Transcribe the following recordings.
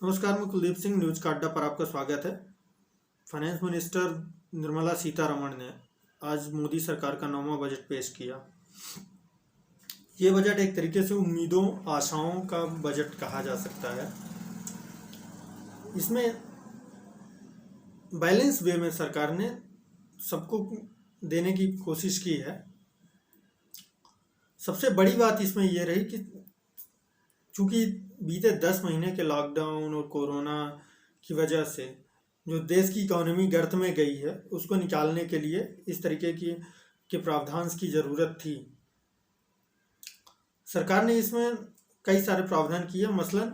नमस्कार, मैं कुलदीप सिंह न्यूज का अड्डा पर आपका स्वागत है। फाइनेंस मिनिस्टर निर्मला सीतारमण ने आज मोदी सरकार का 9वां बजट पेश किया। ये बजट एक तरीके से उम्मीदों आशाओं का बजट कहा जा सकता है। इसमें बैलेंस वे में सरकार ने सबको देने की कोशिश की है। सबसे बड़ी बात इसमें यह रही कि चूंकि बीते 10 महीने के लॉकडाउन और कोरोना की वजह से जो देश की इकोनॉमी गर्त में गई है, उसको निकालने के लिए इस तरीके के प्रावधान की ज़रूरत थी। सरकार ने इसमें कई सारे प्रावधान किए मसलन,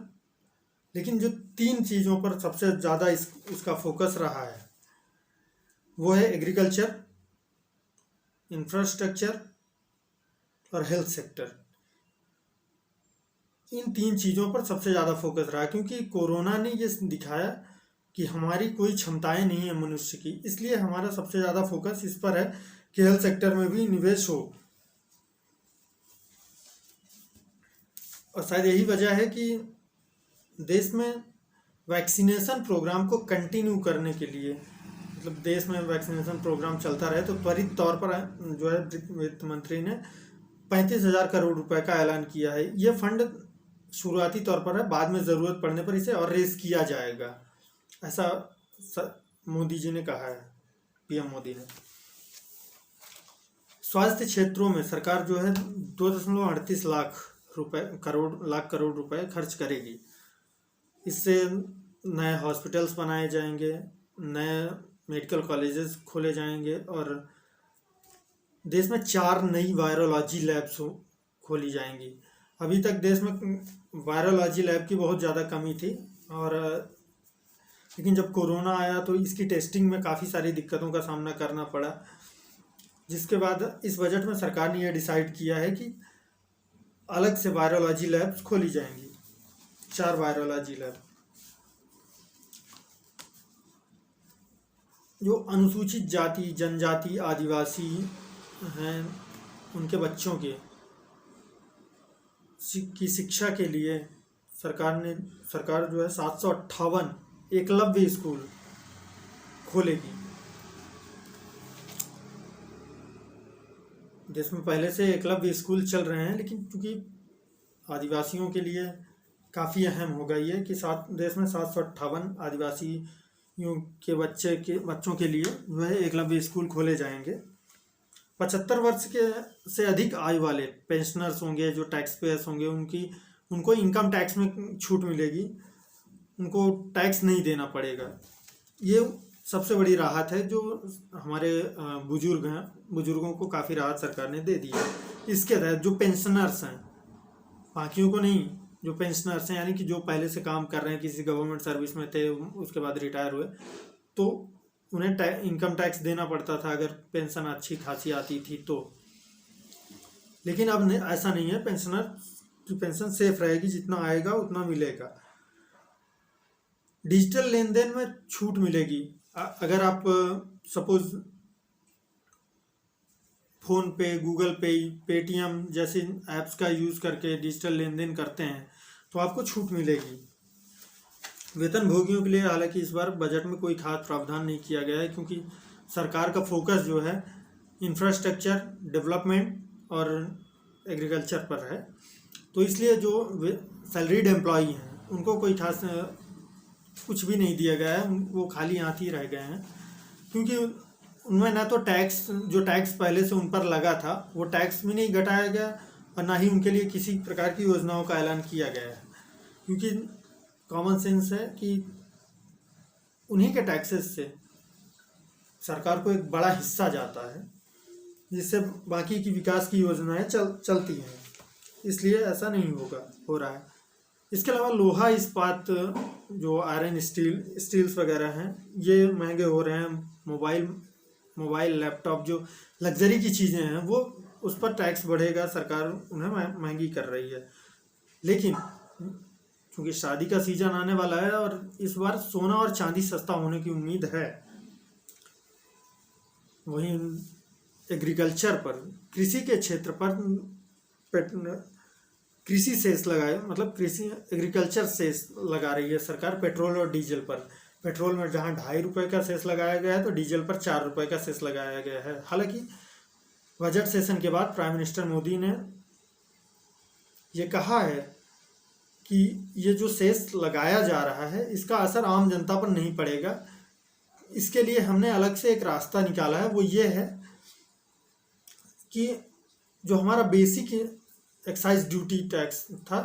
लेकिन जो 3 चीज़ों पर सबसे ज़्यादा इसका फोकस रहा है वो है एग्रीकल्चर, इंफ्रास्ट्रक्चर और हेल्थ सेक्टर। इन 3 चीज़ों पर सबसे ज़्यादा फोकस रहा क्योंकि कोरोना ने ये दिखाया कि हमारी कोई क्षमताएं नहीं है मनुष्य की। इसलिए हमारा सबसे ज़्यादा फोकस इस पर है कि हेल्थ सेक्टर में भी निवेश हो। और शायद यही वजह है कि देश में वैक्सीनेशन प्रोग्राम को कंटिन्यू करने के लिए, मतलब देश में वैक्सीनेशन प्रोग्राम चलता रहे, तो त्वरित तौर पर जो है वित्त मंत्री ने 35,000 करोड़ रुपए का ऐलान किया है। ये फंड शुरुआती तौर पर है, बाद में ज़रूरत पड़ने पर इसे और रेस किया जाएगा, ऐसा मोदी जी ने कहा है, पीएम मोदी ने। स्वास्थ्य क्षेत्रों में सरकार जो है 2.38 लाख करोड़ रुपए खर्च करेगी। इससे नए हॉस्पिटल्स बनाए जाएंगे, नए मेडिकल कॉलेजेस खोले जाएंगे और देश में 4 नई वायरोलॉजी लैब्स खोली जाएंगी। अभी तक देश में वायरोलॉजी लैब की बहुत ज़्यादा कमी थी, और लेकिन जब कोरोना आया तो इसकी टेस्टिंग में काफ़ी सारी दिक्कतों का सामना करना पड़ा, जिसके बाद इस बजट में सरकार ने यह डिसाइड किया है कि अलग से वायरोलॉजी लैब्स खोली जाएंगी, 4 वायरोलॉजी लैब। जो अनुसूचित जाति, जनजाति, आदिवासी हैं, उनके बच्चों की शिक्षा के लिए सरकार जो है 758 एकलव्य स्कूल खोलेगी। देश में पहले से एकलव्य स्कूल चल रहे हैं, लेकिन चूंकि आदिवासियों के लिए काफ़ी अहम हो गई है कि देश में 758 आदिवासियों के बच्चों के लिए जो है एकलव्य स्कूल खोले जाएंगे। 75 वर्ष से अधिक आयु वाले पेंशनर्स होंगे, जो टैक्स पेयर्स होंगे, उनको इनकम टैक्स में छूट मिलेगी, उनको टैक्स नहीं देना पड़ेगा। ये सबसे बड़ी राहत है जो हमारे बुजुर्गों को काफ़ी राहत सरकार ने दे दी है। इसके तहत जो पेंशनर्स हैं, बाकियों को नहीं, जो पेंशनर्स हैं यानी कि जो पहले से काम कर रहे हैं, किसी गवर्नमेंट सर्विस में थे, उसके बाद रिटायर हुए, तो उन्हें इनकम टैक्स देना पड़ता था अगर पेंशन अच्छी खासी आती थी तो। लेकिन अब ऐसा नहीं है, पेंशनर की पेंशन सेफ रहेगी, जितना आएगा उतना मिलेगा। डिजिटल लेन देन में छूट मिलेगी। अगर आप सपोज फ़ोन पे, गूगल पे, पेटीएम जैसे ऐप्स का यूज़ करके डिजिटल लेन देन करते हैं तो आपको छूट मिलेगी। वेतन भोगियों के लिए हालांकि इस बार बजट में कोई खास प्रावधान नहीं किया गया है, क्योंकि सरकार का फोकस जो है इंफ्रास्ट्रक्चर डेवलपमेंट और एग्रीकल्चर पर है। तो इसलिए जो सैलरीड एम्प्लॉई हैं उनको कोई खास कुछ भी नहीं दिया गया है, वो खाली हाथ ही रह गए हैं, क्योंकि उनमें ना तो टैक्स पहले से उन पर लगा था वो टैक्स भी नहीं घटाया गया, और ना ही उनके लिए किसी प्रकार की योजनाओं का ऐलान किया गया है। क्योंकि कॉमन सेंस है कि उन्हीं के टैक्सेस से सरकार को एक बड़ा हिस्सा जाता है, जिससे बाकी की विकास की योजनाएं चलती हैं। इसलिए ऐसा नहीं हो रहा है। इसके अलावा लोहा इस्पात, जो आयरन स्टील्स वगैरह हैं, ये महंगे हो रहे हैं। मोबाइल लैपटॉप जो लग्जरी की चीज़ें हैं, वो उस पर टैक्स बढ़ेगा, सरकार उन्हें महंगी कर रही है। लेकिन क्योंकि शादी का सीजन आने वाला है और इस बार सोना और चांदी सस्ता होने की उम्मीद है, वहीं एग्रीकल्चर पर, कृषि के क्षेत्र पर कृषि सेस लगाए, मतलब कृषि एग्रीकल्चर सेस लगा रही है सरकार पेट्रोल और डीजल पर। पेट्रोल में जहां ₹2.5 का सेस लगाया गया है तो डीजल पर ₹4 का सेस लगाया गया है। हालांकि बजट सेशन के बाद प्राइम मिनिस्टर मोदी ने ये कहा है कि ये जो सेस लगाया जा रहा है इसका असर आम जनता पर नहीं पड़ेगा। इसके लिए हमने अलग से एक रास्ता निकाला है, वो ये है कि जो हमारा बेसिक एक्साइज ड्यूटी टैक्स था,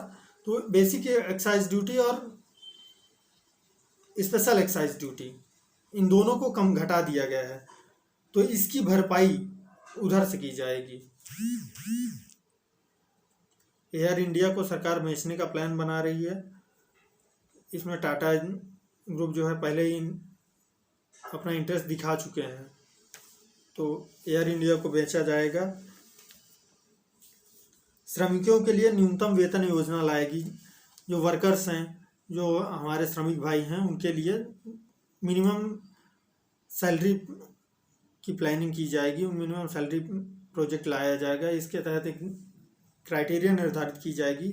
तो बेसिक एक्साइज ड्यूटी और स्पेशल एक्साइज ड्यूटी इन दोनों को कम घटा दिया गया है, तो इसकी भरपाई उधर से की जाएगी। एयर इंडिया को सरकार बेचने का प्लान बना रही है। इसमें टाटा ग्रुप जो है पहले ही अपना इंटरेस्ट दिखा चुके हैं, तो एयर इंडिया को बेचा जाएगा। श्रमिकों के लिए न्यूनतम वेतन योजना लाएगी। जो वर्कर्स हैं, जो हमारे श्रमिक भाई हैं, उनके लिए मिनिमम सैलरी की प्लानिंग की जाएगी, मिनिमम सैलरी प्रोजेक्ट लाया जाएगा। इसके तहत एक क्राइटेरिया निर्धारित की जाएगी,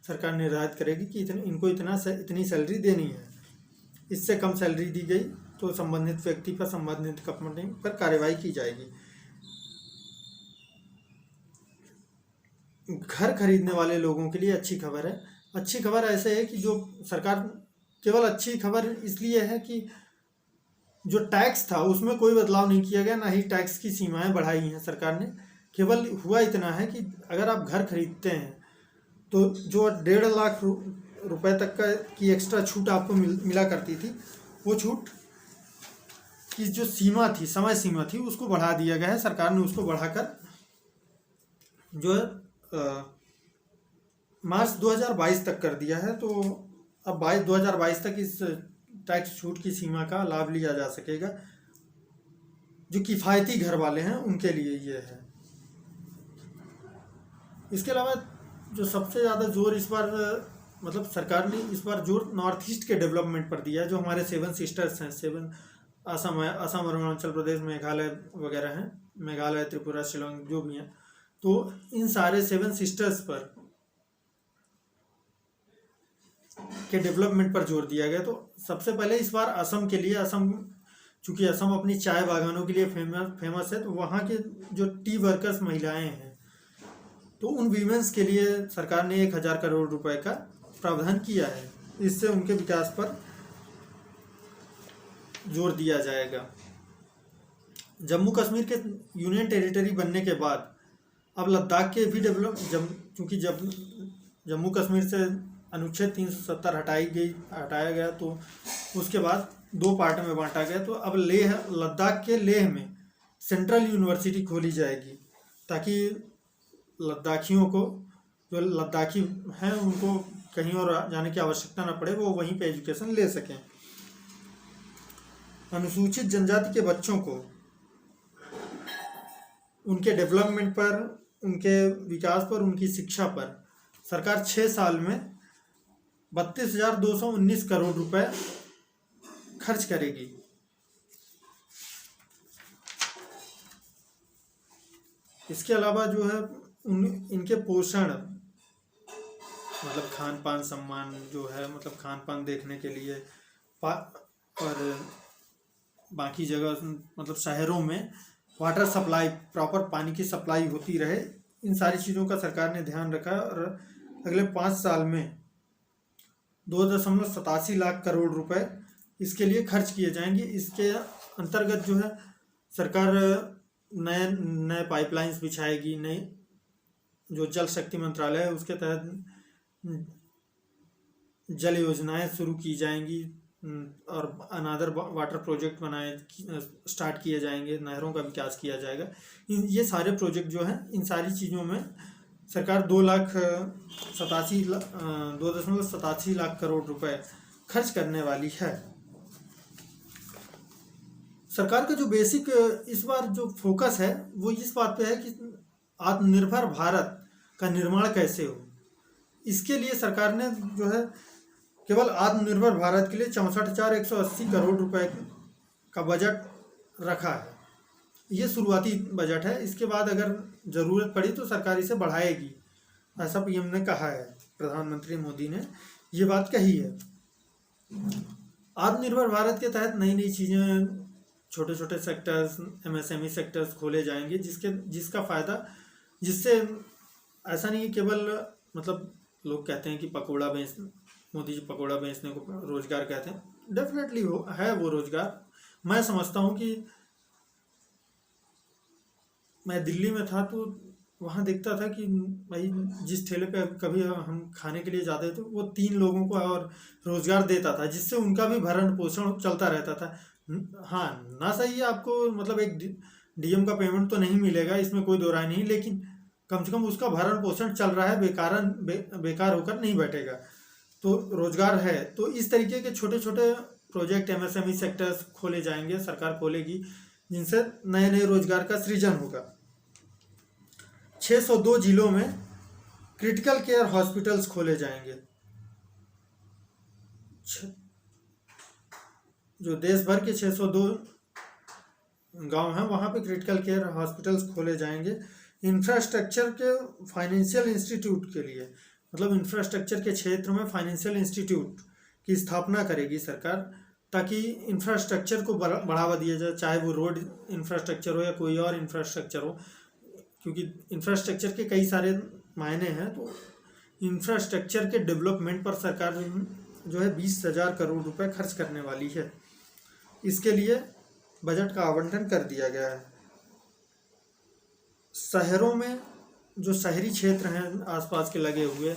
सरकार निर्धारित करेगी कि इनको इतनी सैलरी देनी है। इससे कम सैलरी दी गई तो संबंधित व्यक्ति पर, संबंधित कंपनी पर कार्रवाई की जाएगी। घर खरीदने वाले लोगों के लिए अच्छी खबर है। अच्छी खबर ऐसे है कि जो सरकार, केवल अच्छी खबर इसलिए है कि जो टैक्स था उसमें कोई बदलाव नहीं किया गया, ना ही टैक्स की सीमाएं बढ़ाई हैं सरकार ने। केवल हुआ इतना है कि अगर आप घर खरीदते हैं तो जो 1.5 लाख रुपए तक की एक्स्ट्रा छूट आपको मिला करती थी, वो छूट की जो सीमा थी, समय सीमा थी, उसको बढ़ा दिया गया है। सरकार ने उसको बढ़ाकर जो है मार्च 2022 तक कर दिया है। तो अब 2022 तक इस टैक्स छूट की सीमा का लाभ लिया जा सकेगा। जो किफ़ायती घर वाले हैं उनके लिए ये है। इसके अलावा जो सबसे ज़्यादा जोर इस बार, मतलब सरकार ने इस बार जोर नॉर्थ ईस्ट के डेवलपमेंट पर दिया है। जो हमारे 7 सिस्टर्स हैं, 7 असम है, असम, अरुणाचल प्रदेश, मेघालय वगैरह हैं, मेघालय, त्रिपुरा, शिलोंग जो भी हैं, तो इन सारे 7 सिस्टर्स पर के डेवलपमेंट पर जोर दिया गया। तो सबसे पहले इस बार असम के लिए, चूँकि असम अपनी चाय बागानों के लिए फेमस है, तो वहाँ के जो टी वर्कर्स महिलाएं हैं, तो उन वीमेंस के लिए सरकार ने 1000 करोड़ रुपए का प्रावधान किया है। इससे उनके विकास पर जोर दिया जाएगा। जम्मू कश्मीर के यूनियन टेरिटरी बनने के बाद अब लद्दाख के भी चूँकि जब जम्मू कश्मीर से अनुच्छेद 370 हटाया गया, तो उसके बाद 2 पार्ट में बांटा गया। तो अब लद्दाख के लेह में सेंट्रल यूनिवर्सिटी खोली जाएगी, ताकि लद्दाखियों को, जो लद्दाखी हैं, उनको कहीं और जाने की आवश्यकता न पड़े, वो वहीं पे एजुकेशन ले सकें। अनुसूचित जनजाति के बच्चों को उनके डेवलपमेंट पर, उनके विकास पर, उनकी शिक्षा पर सरकार 6 साल में 32,219 करोड़ रुपए खर्च करेगी। इसके अलावा जो है इनके पोषण, मतलब खान पान सम्मान जो है, मतलब खान पान देखने के लिए, और बाकी जगह, मतलब शहरों में वाटर सप्लाई, प्रॉपर पानी की सप्लाई होती रहे, इन सारी चीज़ों का सरकार ने ध्यान रखा। और अगले 5 साल में 2.87 लाख करोड़ रुपए इसके लिए खर्च किए जाएंगे। इसके अंतर्गत जो है सरकार नए पाइपलाइंस बिछाएगी, नई जो जल शक्ति मंत्रालय है उसके तहत जल योजनाएं शुरू की जाएंगी, और अनादर वाटर प्रोजेक्ट स्टार्ट किए जाएंगे, नहरों का विकास किया जाएगा। ये सारे प्रोजेक्ट जो हैं, इन सारी चीज़ों में सरकार 2.87 लाख करोड़ रुपए खर्च करने वाली है। सरकार का जो बेसिक इस बार जो फोकस है वो इस बात पे है कि आत्मनिर्भर भारत का निर्माण कैसे हो। इसके लिए सरकार ने जो है केवल आत्मनिर्भर भारत के लिए 64,180 करोड़ रुपए का बजट रखा है। ये शुरुआती बजट है। इसके बाद अगर ज़रूरत पड़ी तो सरकार इसे बढ़ाएगी। ऐसा पीएम ने कहा है, प्रधानमंत्री मोदी ने ये बात कही है। आत्मनिर्भर भारत के तहत नई नई चीज़ें, छोटे छोटे सेक्टर्स, एमएसएमई सेक्टर्स खोले जाएंगे, जिसका फ़ायदा, जिससे ऐसा नहीं केवल मतलब लोग कहते हैं कि पकौड़ा बेच, मोदी जी पकौड़ा बेचने को रोजगार कहते हैं, डेफिनेटली वो है, वो रोजगार। मैं समझता हूँ कि मैं दिल्ली में था तो वहाँ देखता था कि भाई जिस ठेले पे कभी हम खाने के लिए जाते थे वो 3 लोगों को और रोजगार देता था, जिससे उनका भी भरण पोषण चलता रहता था। हाँ, ना सही है, आपको मतलब एक डीएम का पेमेंट तो नहीं मिलेगा, इसमें कोई दो राय नहीं, लेकिन कम से कम उसका भरण पोषण चल रहा है, बेकार होकर नहीं बैठेगा, तो रोजगार है। तो इस तरीके के छोटे छोटे प्रोजेक्ट, एमएसएमई सेक्टर्स खोले जाएंगे, सरकार खोलेगी, जिनसे नए नए रोजगार का सृजन होगा। 602 जिलों में क्रिटिकल केयर हॉस्पिटल्स खोले जाएंगे। जो देश भर के 602 गांव हैं वहाँ पे क्रिटिकल केयर हॉस्पिटल्स खोले जाएंगे। इंफ्रास्ट्रक्चर के फाइनेंशियल इंस्टीट्यूट के लिए, मतलब इंफ्रास्ट्रक्चर के क्षेत्र में फाइनेंशियल इंस्टीट्यूट की स्थापना करेगी सरकार, ताकि इंफ्रास्ट्रक्चर को बढ़ावा दिया जाए, चाहे वो रोड इंफ्रास्ट्रक्चर हो या कोई और इंफ्रास्ट्रक्चर हो, क्योंकि इंफ्रास्ट्रक्चर के कई सारे मायने हैं। तो इंफ्रास्ट्रक्चर के डेवलपमेंट पर सरकार जो है 20,000 करोड़ रुपए खर्च करने वाली है। इसके लिए बजट का आवंटन कर दिया गया है। शहरों में जो शहरी क्षेत्र हैं आसपास के लगे हुए,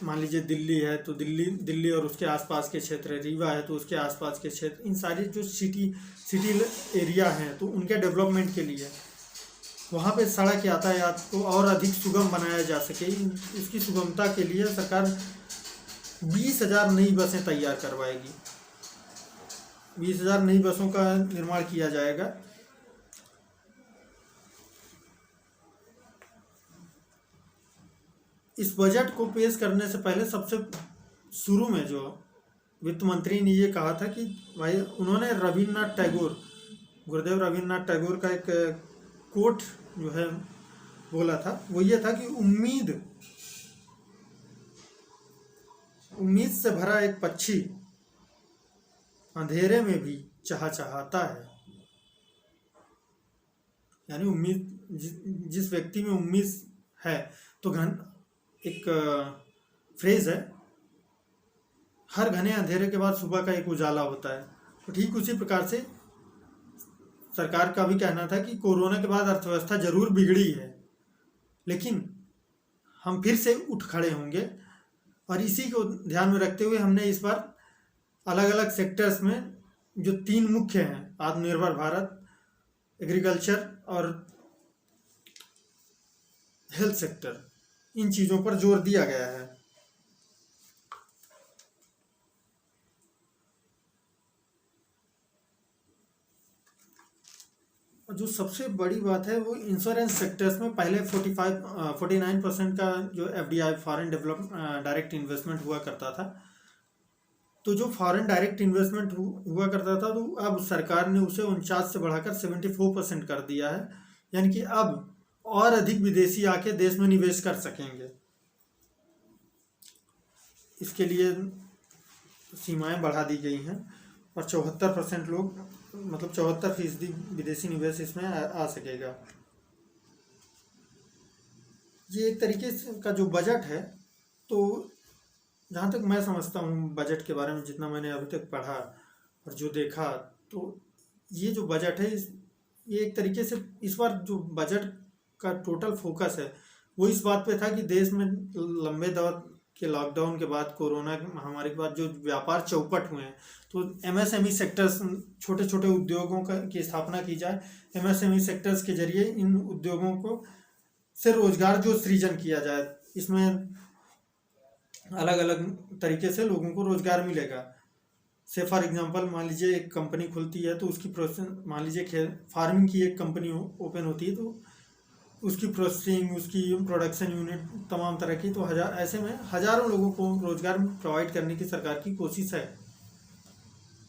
मान लीजिए दिल्ली है तो दिल्ली और उसके आसपास के क्षेत्र, रीवा है तो उसके आसपास के क्षेत्र, इन सारी जो सिटी एरिया हैं तो उनके डेवलपमेंट के लिए वहाँ पे सड़क यातायात को और अधिक सुगम बनाया जा सके, इसकी सुगमता के लिए सरकार 20,000 नई बसें तैयार करवाएगी। 20,000 नई बसों का निर्माण किया जाएगा। इस बजट को पेश करने से पहले सबसे शुरू में जो वित्त मंत्री ने ये कहा था कि भाई, उन्होंने गुरुदेव रविन्द्रनाथ टैगोर का एक कोट जो है बोला था, वो ये था कि उम्मीद से भरा एक पक्षी अंधेरे में भी चहचहाता है। यानी उम्मीद, जिस व्यक्ति में उम्मीद है तो एक फ्रेज है, हर घने अंधेरे के बाद सुबह का एक उजाला होता है। तो ठीक उसी प्रकार से सरकार का भी कहना था कि कोरोना के बाद अर्थव्यवस्था जरूर बिगड़ी है, लेकिन हम फिर से उठ खड़े होंगे। और इसी को ध्यान में रखते हुए हमने इस बार अलग अलग सेक्टर्स में जो 3 मुख्य हैं, आत्मनिर्भर भारत, एग्रीकल्चर और हेल्थ सेक्टर, इन चीज़ों पर जोर दिया गया है। जो सबसे बड़ी बात है वो इंश्योरेंस सेक्टर्स में पहले 49% का जो FDI, फॉरेन डायरेक्ट इन्वेस्टमेंट हुआ करता था, तो जो फॉरेन डायरेक्ट इन्वेस्टमेंट हुआ करता था तो अब सरकार ने उसे 49 से बढ़ाकर 74% कर दिया है। यानी कि अब और अधिक विदेशी आके देश में निवेश कर सकेंगे। इसके लिए सीमाएं बढ़ा दी गई हैं और 74% लोग, मतलब 74% विदेशी निवेश इसमें आ सकेगा। ये एक तरीके का जो बजट है, तो जहाँ तक मैं समझता हूँ बजट के बारे में, जितना मैंने अभी तक पढ़ा और जो देखा, तो ये जो बजट है ये एक तरीके से इस बार जो बजट का टोटल फोकस है वो इस बात पे था कि देश में लंबे दौर के लॉकडाउन के बाद, कोरोना महामारी के बाद जो व्यापार चौपट हुए हैं, तो एमएसएमई सेक्टर्स, छोटे छोटे उद्योगों की स्थापना की जाए। एमएसएमई सेक्टर्स के जरिए इन उद्योगों को से रोजगार जो सृजन किया जाए, इसमें अलग अलग तरीके से लोगों को रोजगार मिलेगा। से फॉर एग्जांपल, मान लीजिए एक कंपनी खुलती है तो उसकी प्रोसेस, मान लीजिए फार्मिंग की एक कंपनी ओपन होती है तो उसकी प्रोसेसिंग, उसकी प्रोडक्शन यूनिट, तमाम तरह की, तो ऐसे में हज़ारों लोगों को रोजगार प्रोवाइड करने की सरकार की कोशिश है।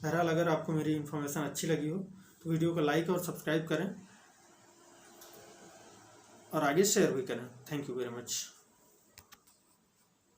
बहरहाल, अगर आपको मेरी इन्फॉर्मेशन अच्छी लगी हो तो वीडियो को लाइक और सब्सक्राइब करें और आगे शेयर भी करें। Thank you very much.